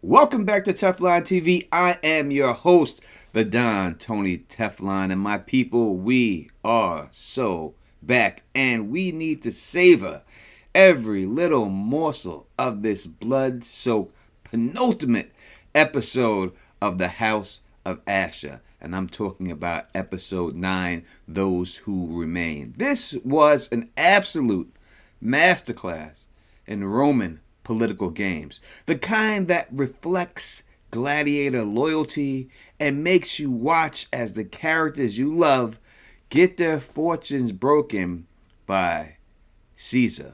Welcome back to Teflon TV. I am your host, the Don Tony Teflon, and my people, we are so back, and we need to savor every little morsel of this blood-soaked penultimate episode of the House of Ashur. And I'm talking about episode 9, Those Who Remain. This was an absolute masterclass in Roman political games, the kind that reflects gladiator loyalty and makes you watch as the characters you love get their fortunes broken by Caesar.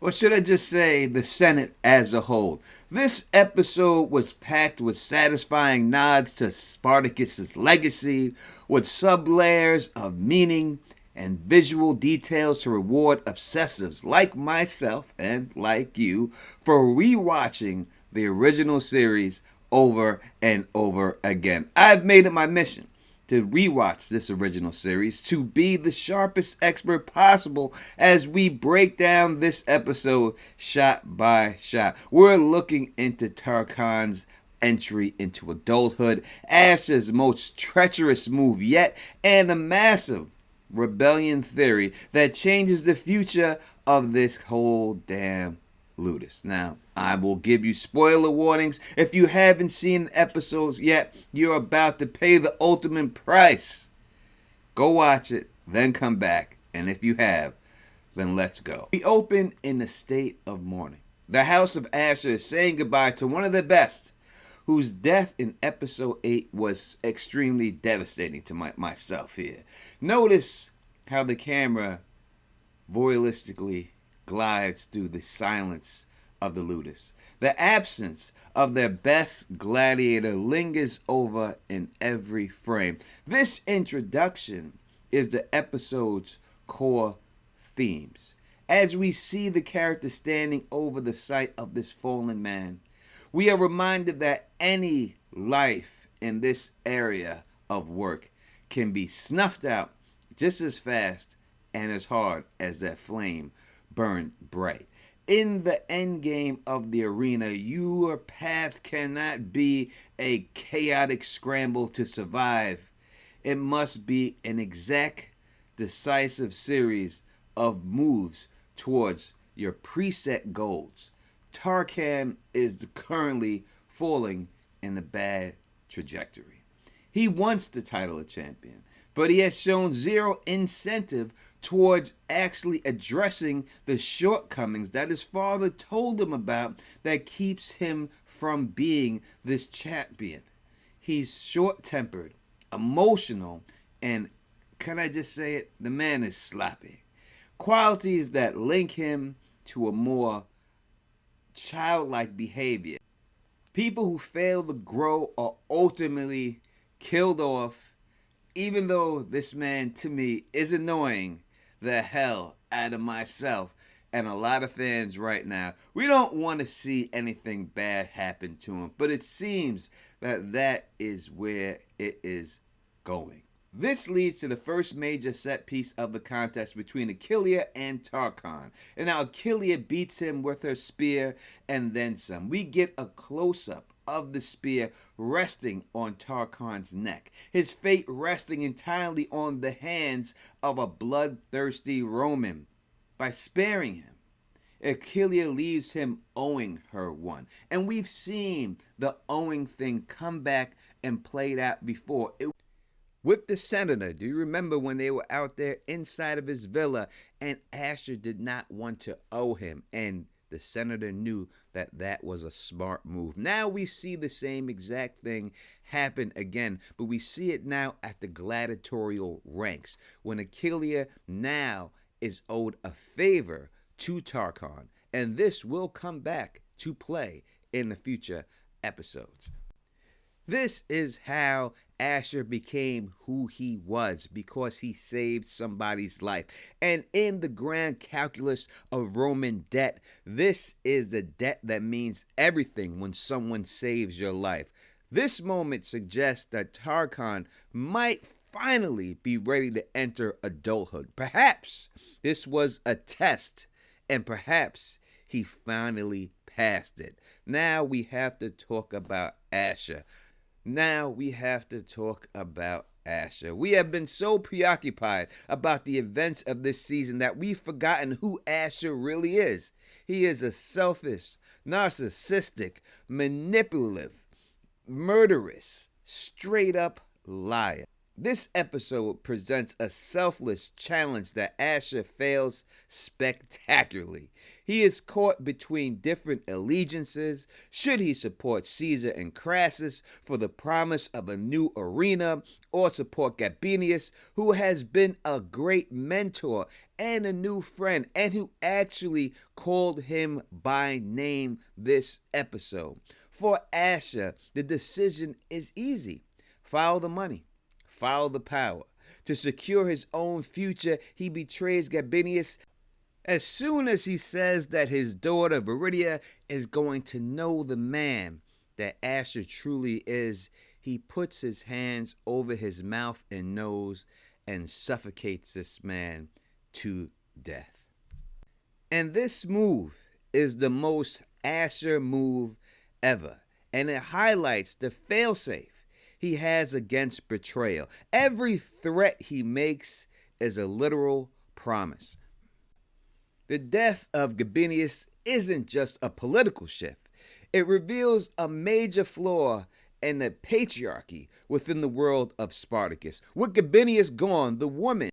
Or should I just say the Senate as a whole? This episode was packed with satisfying nods to Spartacus's legacy, with sub-layers of meaning and visual details to reward obsessives like myself and like you for rewatching the original series over and over again. I've made it my mission to rewatch this original series to be the sharpest expert possible as we break down this episode shot by shot. We're looking into Tarkan's entry into adulthood, Ashur's most treacherous move yet, and a massive rebellion theory that changes the future of this whole damn ludus. Now, I will give you spoiler warnings. If you haven't seen the episodes yet, you're about to pay the ultimate price. Go watch it, then come back, and if you have, then let's go. We open in a state of mourning. The House of Ashur is saying goodbye to one of their best, whose death in episode 8 was extremely devastating to myself here. Notice how the camera voyeuristically glides through the silence of the ludus. The absence of their best gladiator lingers over in every frame. This introduction is the episode's core themes. As we see the character standing over the site of this fallen man, we are reminded that any life in this area of work can be snuffed out just as fast and as hard as that flame burned bright. In the end game of the arena, your path cannot be a chaotic scramble to survive. It must be an exact, decisive series of moves towards your preset goals. Tarkan is currently falling in a bad trajectory. He wants the title of champion, but he has shown zero incentive towards actually addressing the shortcomings that his father told him about that keeps him from being this champion. He's short-tempered, emotional, and can I just say it? The man is sloppy. Qualities that link him to a more childlike behavior. People who fail to grow are ultimately killed off, even though this man to me is annoying the hell out of myself and a lot of fans right now. We don't want to see anything bad happen to him, but it seems that is where it is going. This leads to the first major set piece of the contest between Achillia and Tarkan. And now Achillia beats him with her spear and then some. We get a close-up of the spear resting on Tarkan's neck, his fate resting entirely on the hands of a bloodthirsty Roman. By sparing him, Achillia leaves him owing her one. And we've seen the owing thing come back and played out before. With the senator, do you remember when they were out there inside of his villa and Ashur did not want to owe him, and the senator knew that was a smart move. Now we see the same exact thing happen again, but we see it now at the gladiatorial ranks when Achillia now is owed a favor to Tarkan, and this will come back to play in the future episodes. This is how Ashur became who he was, because he saved somebody's life. And in the grand calculus of Roman debt, this is the debt that means everything when someone saves your life. This moment suggests that Tarkan might finally be ready to enter adulthood. Perhaps this was a test, and perhaps he finally past it. Now we have to talk about Ashur. We have been so preoccupied about the events of this season that we've forgotten who Ashur really is. He is a selfish, narcissistic, manipulative, murderous, straight up liar. This episode presents a selfless challenge that Ashur fails spectacularly. He is caught between different allegiances. Should he support Caesar and Crassus for the promise of a new arena, or support Gabinius, who has been a great mentor and a new friend, and who actually called him by name this episode? For Ashur, the decision is easy. Follow the money. Follow the power. To secure his own future, he betrays Gabinius. As soon as he says that his daughter Viridia is going to know the man that Ashur truly is, he puts his hands over his mouth and nose and suffocates this man to death. And this move is the most Ashur move ever, and it highlights the failsafe he has against betrayal. Every threat he makes is a literal promise. The death of Gabinius isn't just a political shift. It reveals a major flaw in the patriarchy within the world of Spartacus. With Gabinius gone, the woman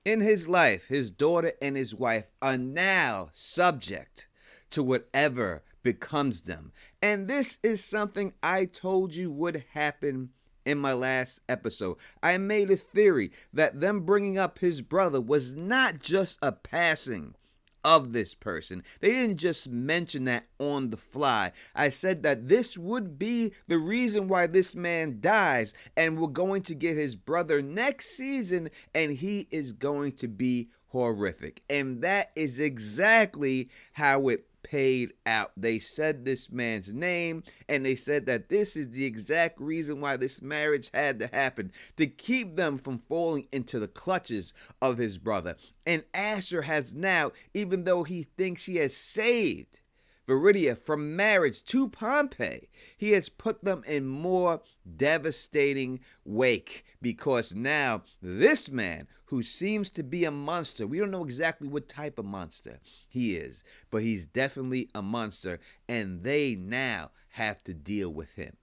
in his life, his daughter and his wife, are now subject to whatever becomes them. And this is something I told you would happen in my last episode. I made a theory that them bringing up his brother was not just a passing of this person. They didn't just mention that on the fly. I said that this would be the reason why this man dies, and we're going to get his brother next season, and he is going to be horrific. And that is exactly how it paid out. They said this man's name, and they said that this is the exact reason why this marriage had to happen, to keep them from falling into the clutches of his brother. And Ashur has now, even though he thinks he has saved Viridia from marriage to Pompey, he has put them in more devastating wake, because now this man, who seems to be a monster, we don't know exactly what type of monster he is, but he's definitely a monster, and they now have to deal with him.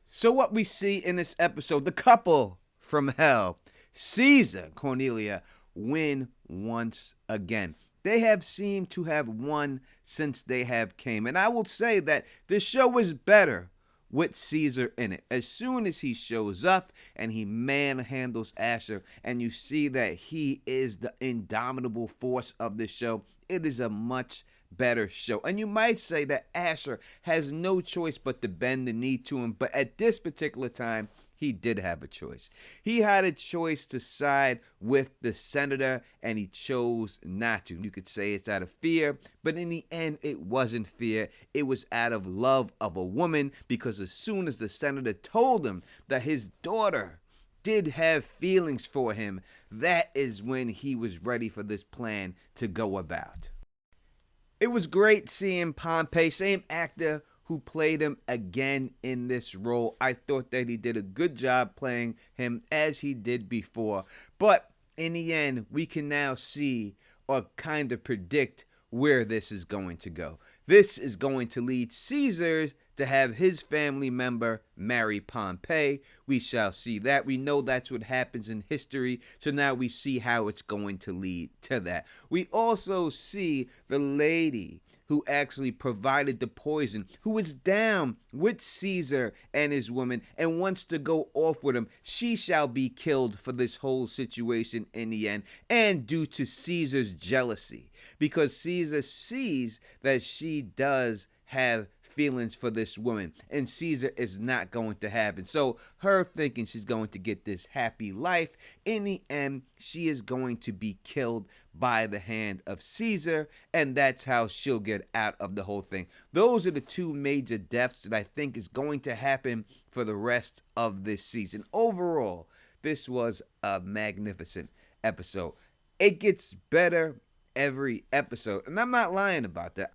So what we see in this episode, the couple from hell, Caesar, Cornelia, win once again. They have seemed to have won since they have came. And I will say that the show is better with Caesar in it. As soon as he shows up and he manhandles Ashur, and you see that he is the indomitable force of this show, it is a much better show. And you might say that Ashur has no choice but to bend the knee to him, but at this particular time, he did have a choice. He had a choice to side with the senator, and he chose not to. You could say it's out of fear, but in the end, it wasn't fear. It was out of love of a woman, because as soon as the senator told him that his daughter did have feelings for him, that is when he was ready for this plan to go about. It was great seeing Pompey, same actor who played him again in this role. I thought that he did a good job playing him as he did before. But in the end, we can now see or kind of predict where this is going to go. This is going to lead Caesar to have his family member marry Pompey. We shall see that. We know that's what happens in history. So now we see how it's going to lead to that. We also see the lady who actually provided the poison, who is down with Caesar and his woman and wants to go off with him. She shall be killed for this whole situation in the end, and due to Caesar's jealousy, because Caesar sees that she does have feelings for this woman, and Caesar is not going to have it. So her thinking she's going to get this happy life, in the end, she is going to be killed by the hand of Caesar, and that's how she'll get out of the whole thing. Those are the two major deaths that I think is going to happen for the rest of this season. Overall, this was a magnificent episode. It gets better every episode, and I'm not lying about that.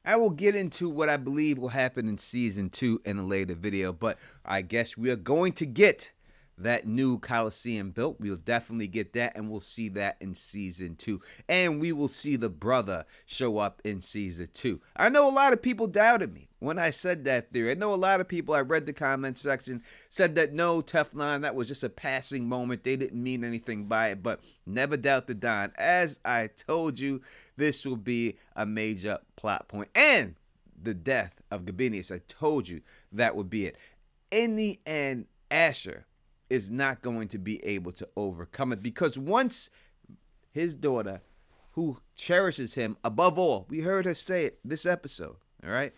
I will get into what I believe will happen in season 2 in a later video, but I guess we are going to get that new Coliseum built. We'll definitely get that, and we'll see that in season 2. And we will see the brother show up in season 2. I know a lot of people doubted me when I said that theory. I know a lot of people, I read the comment section, said that no, Teflon, that was just a passing moment. They didn't mean anything by it, but never doubt the Don. As I told you, this will be a major plot point. And the death of Gabinius, I told you that would be it. In the end, Ashur is not going to be able to overcome it, because once his daughter, who cherishes him above all, we heard her say it this episode, all right,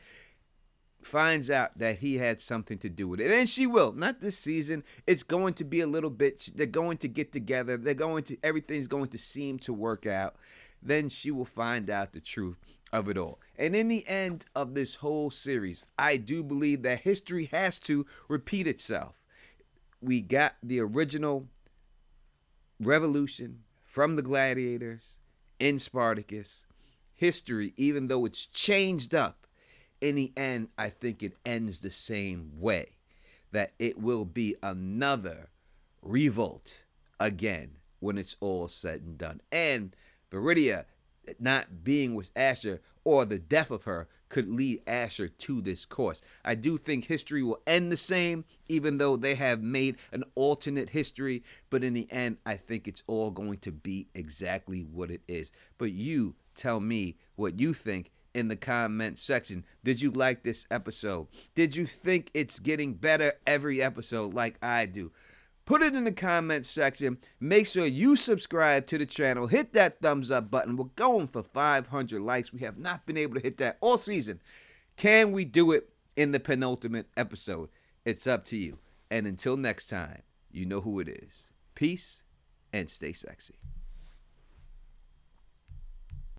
finds out that he had something to do with it, and she will, not this season, it's going to be a little bit, they're going to get together, everything's going to seem to work out, then she will find out the truth of it all. And in the end of this whole series, I do believe that history has to repeat itself. We got the original revolution from the gladiators in Spartacus. History, even though it's changed up, in the end, I think it ends the same way. That it will be another revolt again when it's all said and done. And Viridia not being with Ashur, or the death of her, could lead Ashur to this course. I do think history will end the same, even though they have made an alternate history, but in the end, I think it's all going to be exactly what it is. But you tell me what you think in the comment section. Did you like this episode? Did you think it's getting better every episode like I do? Put it in the comment section. Make sure you subscribe to the channel. Hit that thumbs up button. We're going for 500 likes. We have not been able to hit that all season. Can we do it in the penultimate episode? It's up to you. And until next time, you know who it is. Peace and stay sexy.